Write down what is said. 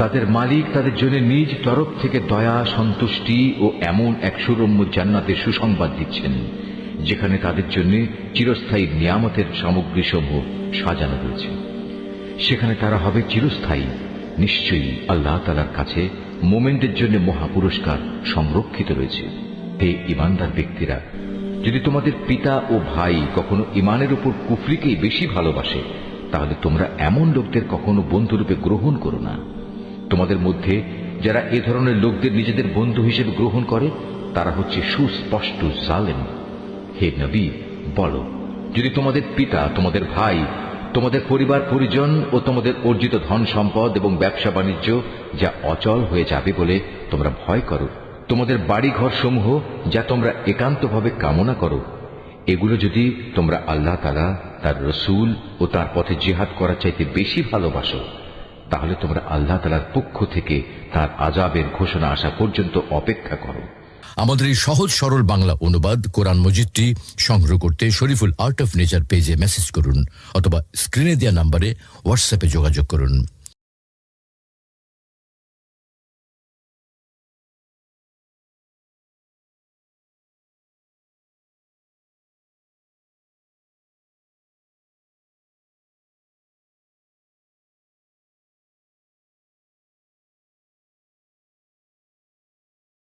তাদের মালিক তাদের জন্য নিজ তরফ থেকে দয়া, সন্তুষ্টি ও এমন এক সুরম্য জান্নাতের সুসংবাদ দিচ্ছেন, যেখানে তাদের জন্য চিরস্থায়ী নিয়ামতের সামগ্রীসমূহ সাজানো হয়েছে। সেখানে তারা হবে চিরস্থায়ী। নিশ্চয়ই আল্লাহ তাআলার কাছে মোমেনদের জন্য মহা পুরস্কার সংরক্ষিত রয়েছে। হে ঈমানদার ব্যক্তিরা, যদি তোমাদের পিতা ও ভাই কখনো ঈমানের উপর কুফরিকেই বেশি ভালোবাসে, তাহলে তোমরা এমন লোকদের কখনো বন্ধুরূপে গ্রহণ করো না। তোমাদের মধ্যে যারা এ ধরনের লোকদের নিজেদের বন্ধু হিসেবে গ্রহণ করে, তারা হচ্ছে সুস্পষ্ট জালেম। হে নবী, বলো, যদি তোমাদের পিতা, তোমাদের ভাই, তোমাদের পরিবার পরিজন ও তোমাদের অর্জিত ধন সম্পদ এবং ব্যবসা বাণিজ্য যা অচল হয়ে যাবে বলে তোমরা ভয় করো, তোমাদের বাড়ি ঘর সমূহ যা তোমরা একান্তভাবে কামনা করো, এগুলো যদি তোমরা আল্লাহ তাআলা, তার রসূল ও তার পথে জিহাদ করার চাইতে বেশি ভালোবাসো, তাহলে তোমরা আল্লাহ তাআলার পক্ষ থেকে তার আযাবের ঘোষণা আসা পর্যন্ত অপেক্ষা করো। আমাদের এই সহজ সরল বাংলা অনুবাদ কোরআন মজিদটি সংগ্রহ করতে শরীফুল আর্ট অফ নেচার পেজে মেসেজ করুন অথবা স্ক্রিনে দেওয়া নম্বরে হোয়াটসঅ্যাপে যোগাযোগ করুন।